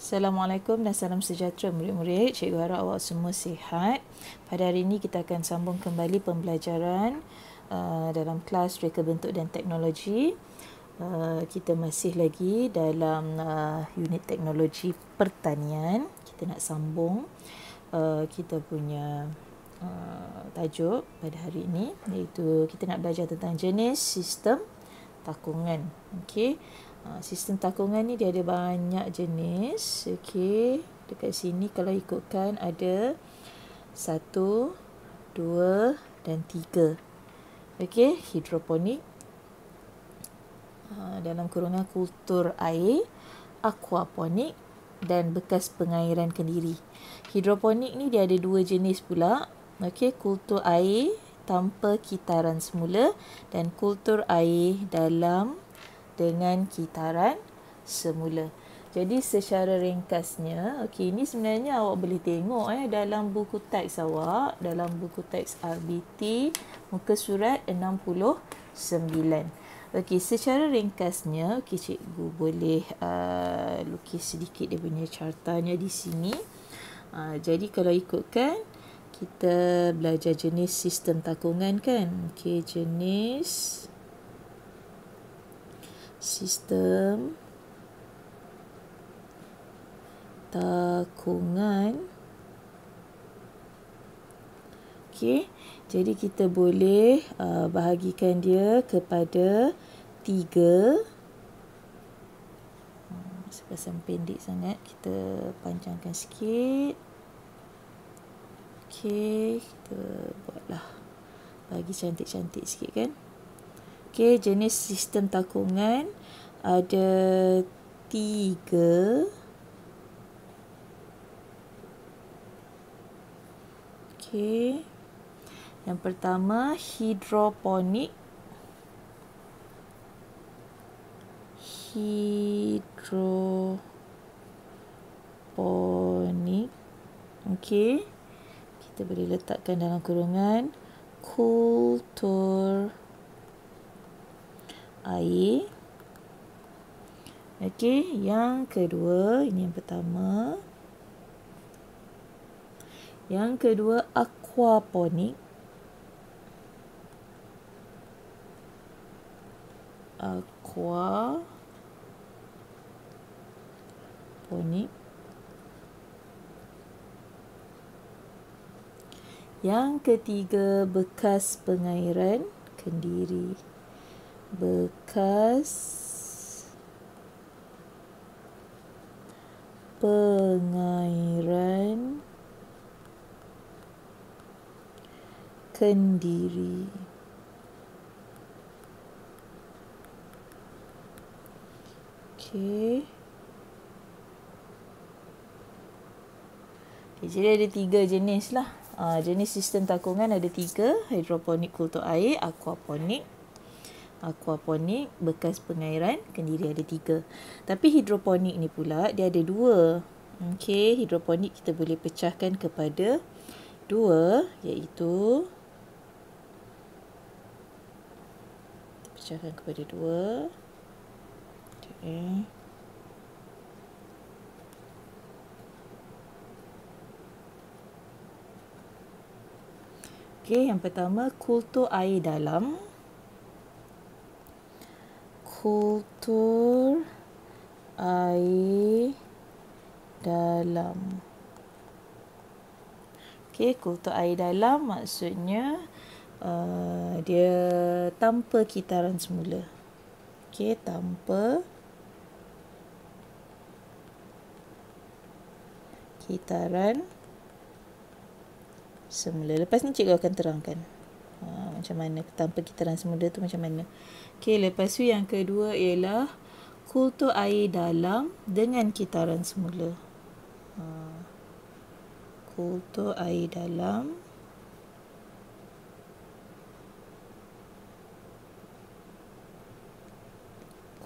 Assalamualaikum dan salam sejahtera murid-murid. Cikgu harap awak semua sihat. Pada hari ini kita akan sambung kembali pembelajaran dalam kelas reka bentuk dan teknologi. Kita masih lagi dalam unit teknologi pertanian. Kita nak sambung kita punya tajuk pada hari ini, iaitu kita nak belajar tentang jenis sistem takungan. Okey. Sistem takungan ni dia ada banyak jenis. Okey, dekat sini kalau ikutkan ada 1, 2 dan 3. Okey, hidroponik, dalam kurungan kultur air, aquaponik dan bekas pengairan kendiri. Hidroponik ni dia ada 2 jenis pula. Okey, kultur air tanpa kitaran semula dan kultur air dalam dengan kitaran semula. Jadi secara ringkasnya, okey, ini sebenarnya awak boleh tengok dalam buku teks awak, dalam buku teks RBT muka surat 69. Okey, secara ringkasnya, okey, cikgu boleh lukis sedikit dia punya cartanya di sini. Jadi kalau ikutkan, kita belajar jenis sistem takungan kan. Okey, jenis sistem takungan. Okey, jadi kita boleh bahagikan dia kepada 3. Sepasang pendek sangat, kita panjangkan sikit. Okey, kita buatlah bagi cantik-cantik sikit kan. Okey, jenis sistem takungan ada 3. Okey. Yang pertama, hidroponik. Hidroponik. Okey. Kita boleh letakkan dalam kurungan kultur air. Okey, yang kedua, ini yang pertama. Yang kedua, aquaponik. Aquaponik. Yang ketiga, bekas pengairan kendiri. Bekas pengairan kendiri. Okey. Jadi ada 3 jenis lah. Jenis sistem takungan ada 3. Hidroponik kultur air, aquaponik, bekas pengairan kendiri ada 3. Tapi hidroponik ni pula dia ada 2. Okey, hidroponik kita boleh pecahkan kepada 2, iaitu pecahkan kepada 2. Okey. Okey, yang pertama kultur air dalam. Kultur air dalam. Okey, kultur air dalam maksudnya dia tanpa kitaran semula. Okey, tanpa kitaran semula. Lepas ni cikgu akan terangkan macam mana tanpa kitaran semula tu macam mana. Okey, lepas tu yang kedua ialah kultur air dalam dengan kitaran semula. Kultur air dalam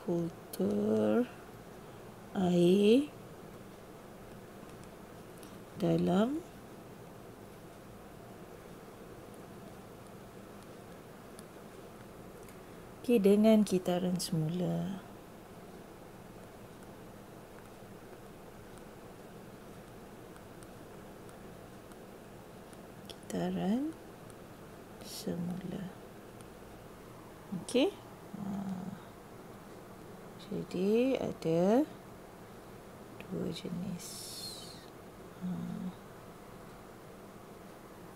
kultur air dalam dengan kitaran semula. kitaran semula. Okey. Jadi ada dua jenis.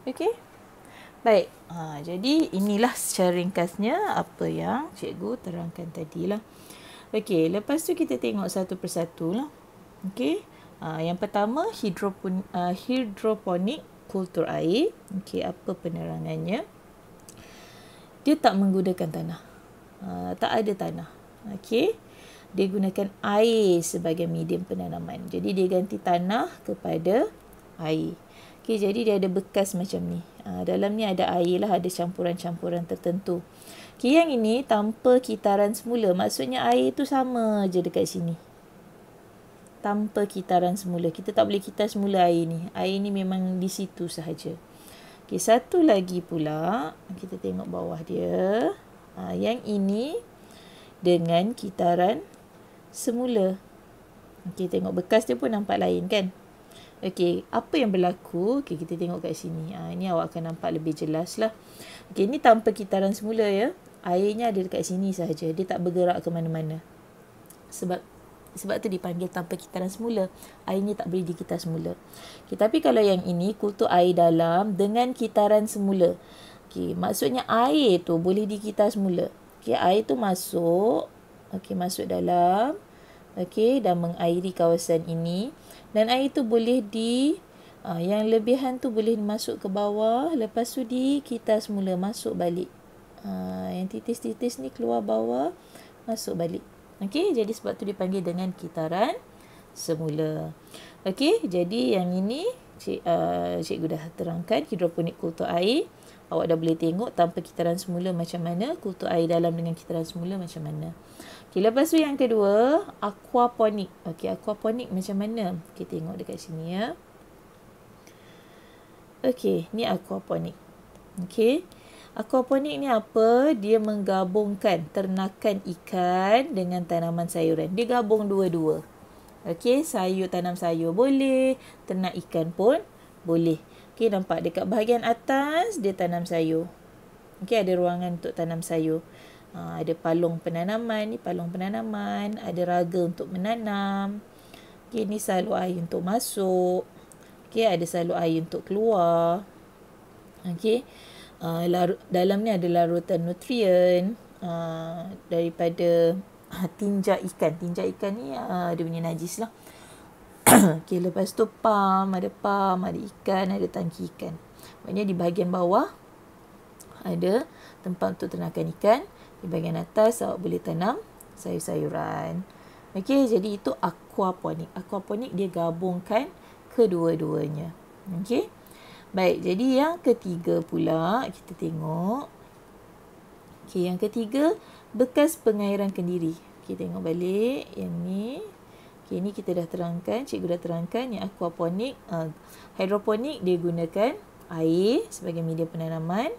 Okey. Baik. Jadi inilah secara ringkasnya apa yang cikgu terangkan tadilah. Okey, lepas tu kita tengok satu persatu lah. Okey. Yang pertama hidroponik kultur air. Okey, apa penerangannya? Dia tak menggunakan tanah. Tak ada tanah. Okey. Dia gunakan air sebagai medium penanaman. Jadi dia ganti tanah kepada air. Okey, jadi dia ada bekas macam ni. Dalam ni ada air lah, ada campuran-campuran tertentu. Okey, yang ini tanpa kitaran semula. Maksudnya air tu sama je dekat sini. Tanpa kitaran semula. Kita tak boleh kitar semula air ni. Air ni memang di situ sahaja. Okey, satu lagi pula. Kita tengok bawah dia. Yang ini dengan kitaran semula. Okey, tengok bekas dia pun nampak lain kan? Okey, apa yang berlaku? Okey, kita tengok kat sini. Ini awak akan nampak lebih jelas lah. Okey, ini tanpa kitaran semula ya. Airnya ada dekat sini sahaja. Dia tak bergerak ke mana-mana. Sebab tu dipanggil tanpa kitaran semula. Airnya tak boleh dikitar semula. Okay, tapi kalau yang ini kultur air dalam dengan kitaran semula. Okay, maksudnya air tu boleh dikitar semula. Okay, air tu masuk. Okay, masuk dalam. Okay, dan mengairi kawasan ini. Dan air tu boleh yang lebihan tu boleh masuk ke bawah. Lepas tu dikitar semula. Masuk balik. Yang titis-titis ni keluar bawah. Masuk balik. Okey, jadi sebab tu dipanggil dengan kitaran semula. Okey, jadi yang ini cikgu dah terangkan hidroponik kultur air. Awak dah boleh tengok tanpa kitaran semula macam mana, kultur air dalam dengan kitaran semula macam mana. Okey, lepas tu yang kedua, aquaponik. Okey, aquaponik macam mana? Kita tengok dekat sini ya. Okey, ni aquaponik. Okey. Aquaponik ni apa? Dia menggabungkan ternakan ikan dengan tanaman sayuran. Dia gabung dua-dua. Okey, tanam sayur boleh, ternak ikan pun boleh. Okey, nampak dekat bahagian atas dia tanam sayur. Okey, ada ruangan untuk tanam sayur. Ada palung penanaman, ni palung penanaman, ada raga untuk menanam. Okey, ni salur air untuk masuk. Okey, ada salur air untuk keluar. Okey. Dalam ni ada larutan nutrien daripada tinja ikan. Tinja ikan ni dia punya najis lah. Okay, lepas tu ada ikan, ada tangki ikan. Maksudnya di bahagian bawah ada tempat untuk ternakan ikan. Di bahagian atas awak boleh tanam sayur-sayuran. Okay, jadi itu aquaponik. Aquaponik dia gabungkan kedua-duanya. Okay. Baik, jadi yang ketiga pula kita tengok. Okay, yang ketiga bekas pengairan kendiri. Okay, tengok balik yang ni. Okay, ni kita dah terangkan, cikgu dah terangkan yang aquaponik. Hidroponik dia gunakan air sebagai media penanaman.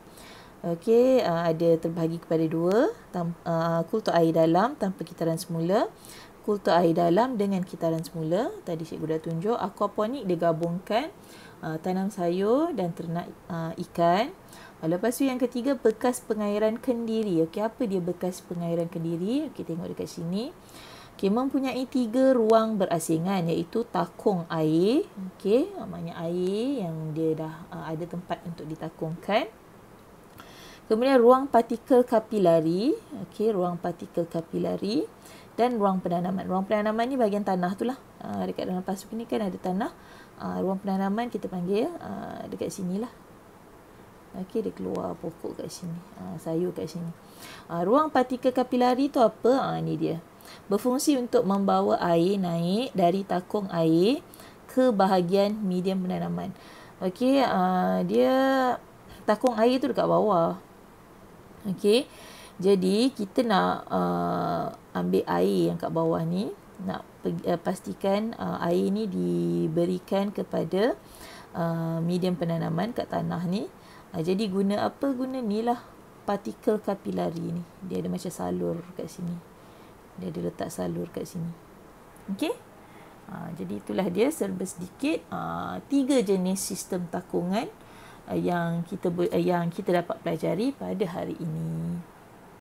Okay, ada terbahagi kepada dua. Kultur air dalam tanpa kitaran semula. Kultur air dalam dengan kitaran semula. Tadi cikgu dah tunjuk. Aquaponik dia gabungkan tanam sayur dan ternak ikan. Lepas tu yang ketiga bekas pengairan kendiri. Okey, apa dia bekas pengairan kendiri? Okey, tengok dekat sini. Okey, mempunyai 3 ruang berasingan iaitu takung air. Okey, maknanya air yang dia dah ada tempat untuk ditakungkan. Kemudian ruang partikel kapilari. Okey, ruang partikel kapilari dan ruang penanaman. Ruang penanaman ni bahagian tanah tu lah. Dekat dalam pasuk ni kan ada tanah. Ruang penanaman kita panggil dekat sini lah. Okey, dia keluar pokok kat sini. Sayur kat sini. Ruang partikel kapilari tu apa? Ni dia. Berfungsi untuk membawa air naik dari takung air ke bahagian medium penanaman. Okey, dia takung air tu dekat bawah. Okey. Jadi kita nak ambil air yang kat bawah ni, nak pastikan air ni diberikan kepada medium penanaman kat tanah ni. Jadi guna apa? Guna ni lah partikel kapilari ni. Dia ada macam salur kat sini. Dia ada letak salur kat sini. Okey. Jadi itulah dia serba sedikit 3 jenis sistem takungan yang kita dapat pelajari pada hari ini.